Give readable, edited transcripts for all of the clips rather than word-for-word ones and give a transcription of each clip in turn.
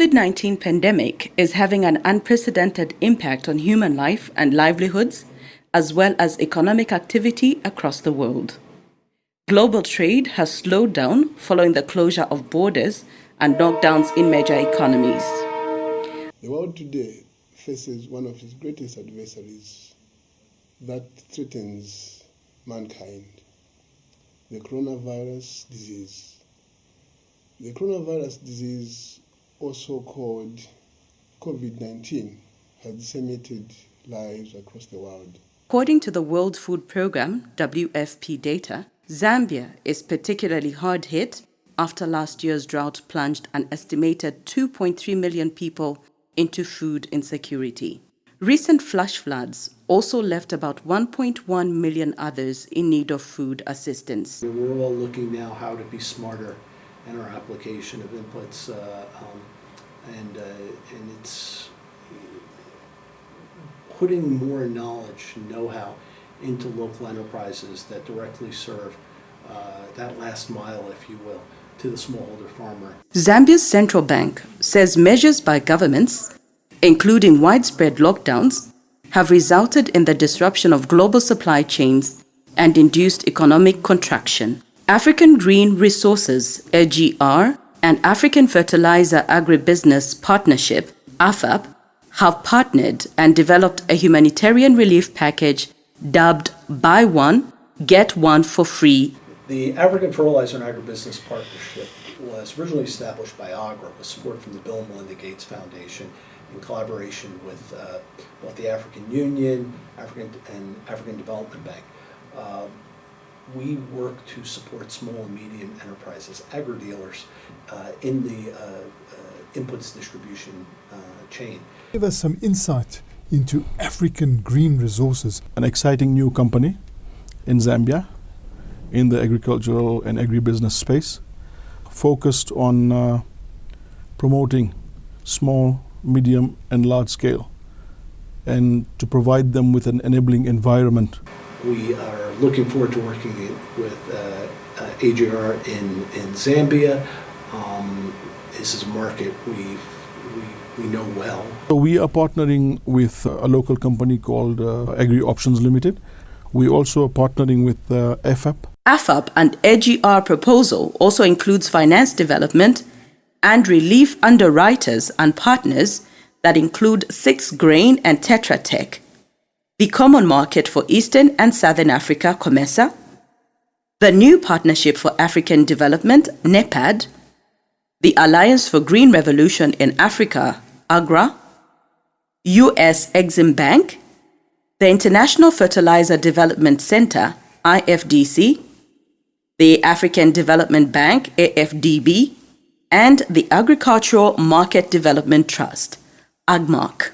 COVID-19 pandemic is having an unprecedented impact on human life and livelihoods, as well as economic activity across the world. Global trade has slowed down following the closure of borders and lockdowns in major economies. The world today faces one of its greatest adversaries that threatens mankind, the coronavirus disease. The coronavirus disease, also called Covid-19, has decimated lives across the world. According to the World Food Programme, WFP data, Zambia is particularly hard hit after last year's drought plunged an estimated 2.3 million people into food insecurity. Recent flash floods also left about 1.1 million others in need of food assistance. We're all looking now how to be smarter in our application of inputs, and it's putting more knowledge, know-how into local enterprises that directly serve that last mile, if you will, to the smallholder farmer. Zambia's central bank says measures by governments, including widespread lockdowns, have resulted in the disruption of global supply chains and induced economic contraction. African Green Resources, AGR, and African Fertilizer Agribusiness Partnership, AFAP, have partnered and developed a humanitarian relief package dubbed Buy One, Get One for Free. The African Fertilizer and Agribusiness Partnership was originally established by AGR with support from the Bill and Melinda Gates Foundation in collaboration with both the African Union, African Development Bank. We work to support small and medium enterprises, agri-dealers, in the inputs distribution chain. Give us some insight into African Green Resources. An exciting new company in Zambia in the agricultural and agribusiness space, focused on promoting small, medium and large scale, and to provide them with an enabling environment. We are looking forward to working with AGR in Zambia. This is a market we know well. So we are partnering with a local company called AGR Options Limited. We also are partnering with AFAP. AFAP and AGR proposal also includes finance development and relief underwriters and partners that include 6 Grain and Tetra Tech, the Common Market for Eastern and Southern Africa, COMESA, the New Partnership for African Development, NEPAD, the Alliance for Green Revolution in Africa, AGRA, US Exim Bank, the International Fertilizer Development Center, IFDC, the African Development Bank, AFDB, and the Agricultural Market Development Trust, AGMARC.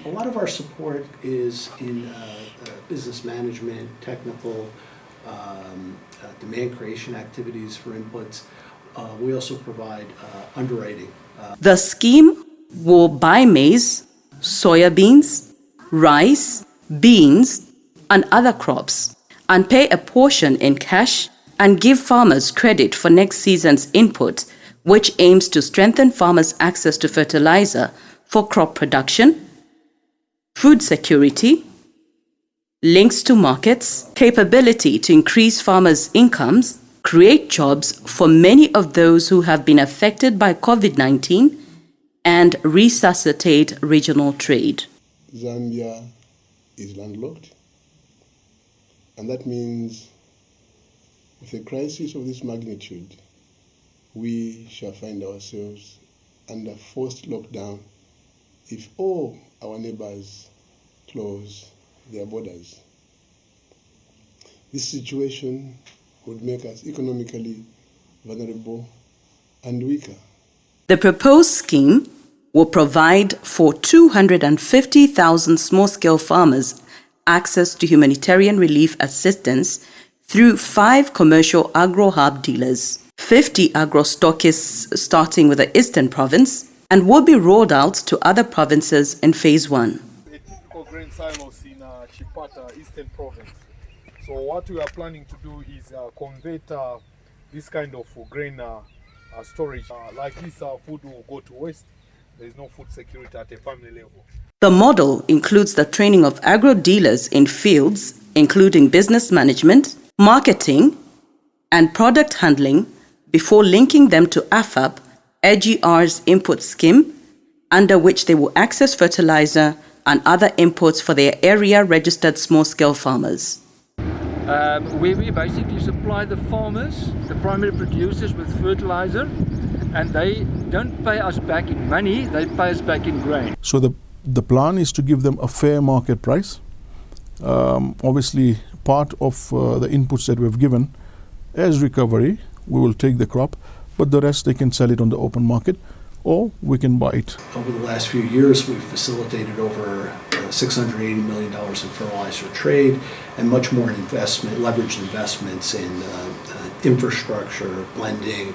A lot of our support is in business management, technical, demand creation activities for inputs. We also provide underwriting. The scheme will buy maize, soybeans, rice, beans, and other crops, and pay a portion in cash and give farmers credit for next season's input, which aims to strengthen farmers' access to fertilizer for crop production, food security, links to markets, capability to increase farmers' incomes, create jobs for many of those who have been affected by COVID-19, and resuscitate regional trade. Zambia is landlocked, and that means with a crisis of this magnitude, we shall find ourselves under forced lockdown if all our neighbors close their borders. This situation would make us economically vulnerable and weaker The proposed scheme will provide for 250,000 small-scale farmers access to humanitarian relief assistance through 5 commercial agro-hub dealers, 50 agro-stockists starting with the Eastern Province, and will be rolled out to other provinces in Phase 1. A typical grain silos in Chipata, Eastern Province. So what we are planning to do is convert this kind of grain storage. Like this, food will go to waste. There is no food security at a family level. The model includes the training of agro-dealers in fields including business management, marketing, and product handling before linking them to AFAP-AGR's input scheme, under which they will access fertilizer and other inputs for their area-registered small-scale farmers. Where we basically supply the farmers, the primary producers, with fertilizer, and they don't pay us back in money, they pay us back in grain. So the plan is to give them a fair market price. Obviously, part of the inputs that we've given as recovery, we will take the crop, but the rest they can sell it on the open market, or we can buy it. Over the last few years, we've facilitated over $680 million in fertilizer trade and much more in investment, leveraged investments in infrastructure, blending,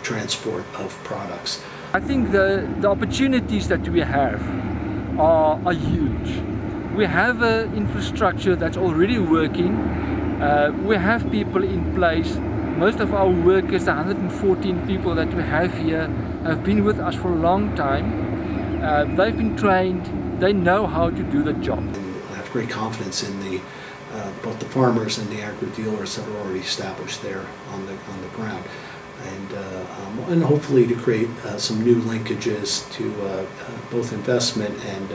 transport of products. I think the opportunities that we have are huge. We have an infrastructure that's already working. We have people in place. Most of our workers, the 114 people that we have here, have been with us for a long time. They've been trained. They know how to do the job. I have great confidence in both the farmers and the agri-dealers that are already established there on the ground, and hopefully to create some new linkages to both investment and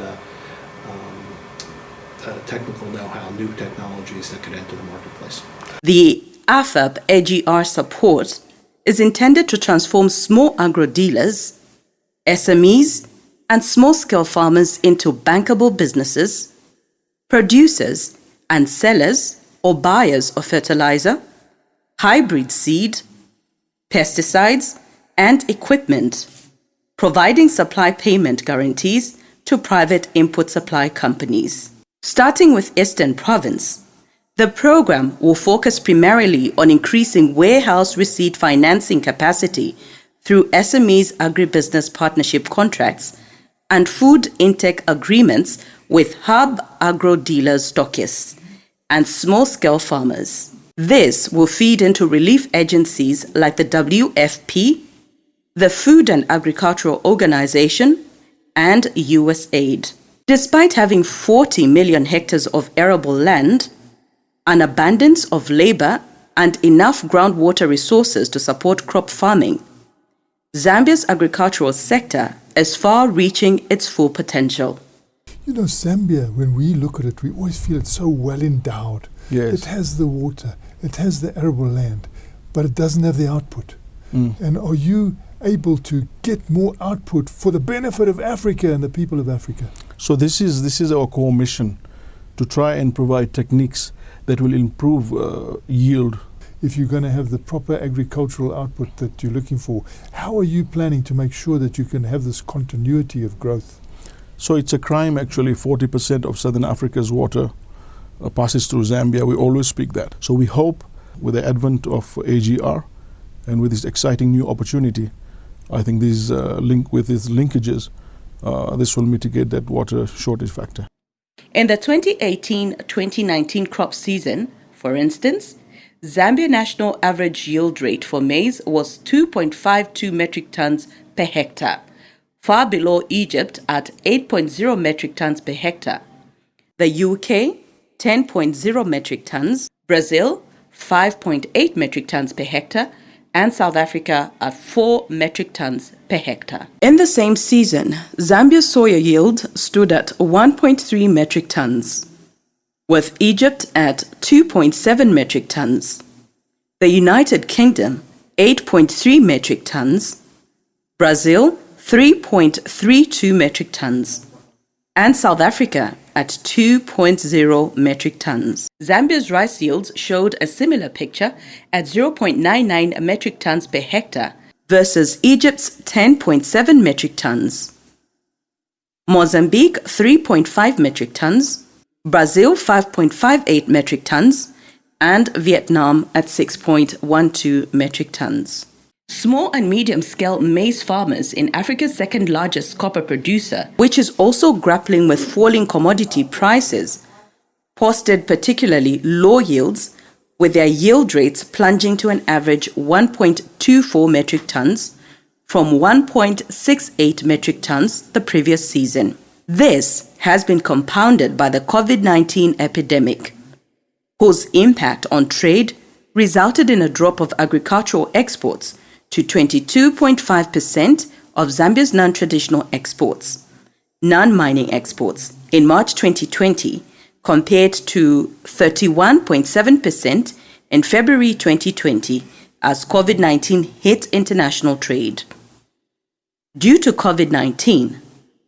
technical know-how, new technologies that could enter the marketplace. The AFAP-AGR support is intended to transform small agro-dealers, SMEs, and small-scale farmers into bankable businesses, producers and sellers or buyers of fertilizer, hybrid seed, pesticides, and equipment, providing supply payment guarantees to private input supply companies. Starting with Eastern Province, the program will focus primarily on increasing warehouse receipt financing capacity through SMEs agribusiness partnership contracts and food intake agreements with hub agro-dealers, stockists, and small-scale farmers. This will feed into relief agencies like the WFP, the Food and Agricultural Organization, and USAID. Despite having 40 million hectares of arable land, an abundance of labor, and enough groundwater resources to support crop farming, Zambia's agricultural sector is far reaching its full potential. You know, Zambia, when we look at it, we always feel it's so well endowed. Yes. It has the water, it has the arable land, but it doesn't have the output. And are you able to get more output for the benefit of Africa and the people of Africa? So this is our core mission, to try and provide techniques that will improve yield. If you're going to have the proper agricultural output that you're looking for, how are you planning to make sure that you can have this continuity of growth? So it's a crime actually, 40% of Southern Africa's water passes through Zambia. We always speak that. So we hope with the advent of AGR and with this exciting new opportunity, I think these with these linkages, this will mitigate that water shortage factor. In the 2018-2019 crop season, for instance, Zambia national average yield rate for maize was 2.52 metric tons per hectare, far below Egypt at 8.0 metric tons per hectare, the UK 10.0 metric tons, Brazil 5.8 metric tons per hectare, and South Africa at 4 metric tons per hectare. In the same season, Zambia's soya yield stood at 1.3 metric tons, with Egypt at 2.7 metric tons, the United Kingdom 8.3 metric tons, Brazil 3.32 metric tons, and South Africa at 2.0 metric tons. Zambia's rice yields showed a similar picture at 0.99 metric tons per hectare, versus Egypt's 10.7 metric tons. Mozambique 3.5 metric tons, Brazil 5.58 metric tons, and Vietnam at 6.12 metric tons. Small and medium-scale maize farmers in Africa's second largest copper producer, which is also grappling with falling commodity prices, posted particularly low yields, with their yield rates plunging to an average 1.24 metric tons from 1.68 metric tons the previous season. This has been compounded by the Covid-19 epidemic, whose impact on trade resulted in a drop of agricultural exports to 22.5% of Zambia's non-traditional exports, non-mining exports, in March 2020, compared to 31.7% in February 2020 as COVID-19 hit international trade. Due to COVID-19,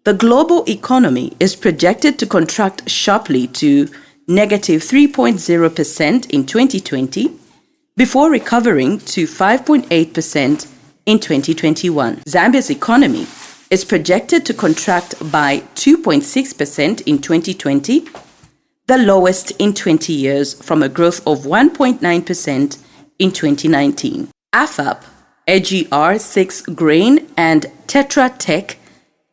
the global economy is projected to contract sharply to negative 3.0% in 2020 before recovering to 5.8% in 2021. Zambia's economy is projected to contract by 2.6% in 2020, the lowest in 20 years from a growth of 1.9% in 2019. AFAP-AGR 6 Grain and Tetra Tech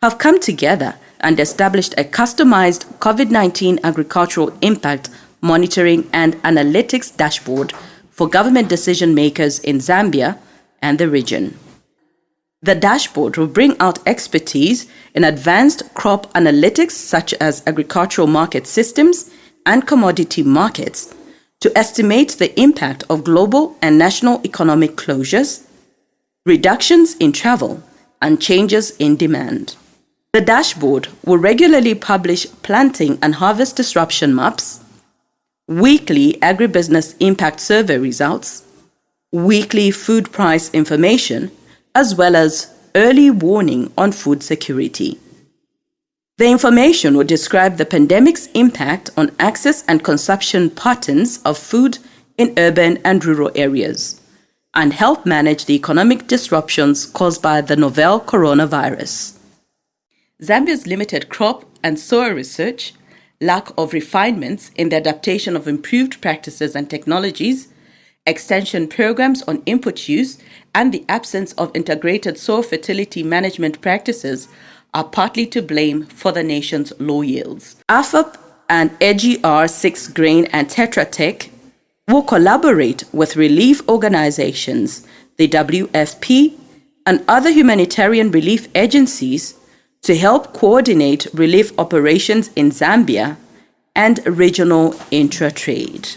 have come together and established a customized COVID-19 agricultural impact monitoring and analytics dashboard for government decision makers in Zambia and the region. The dashboard will bring out expertise in advanced crop analytics such as agricultural market systems and commodity markets to estimate the impact of global and national economic closures, reductions in travel, and changes in demand. The dashboard will regularly publish planting and harvest disruption maps, weekly agribusiness impact survey results, weekly food price information, as well as early warning on food security. The information will describe the pandemic's impact on access and consumption patterns of food in urban and rural areas, and help manage the economic disruptions caused by the novel coronavirus. Zambia's limited crop and soil research, lack of refinements in the adaptation of improved practices and technologies, extension programs on input use, and the absence of integrated soil fertility management practices are partly to blame for the nation's low yields. AFAP and AGR 6 Grain and Tetra Tech will collaborate with relief organizations, the WFP, and other humanitarian relief agencies to help coordinate relief operations in Zambia and regional intra-trade.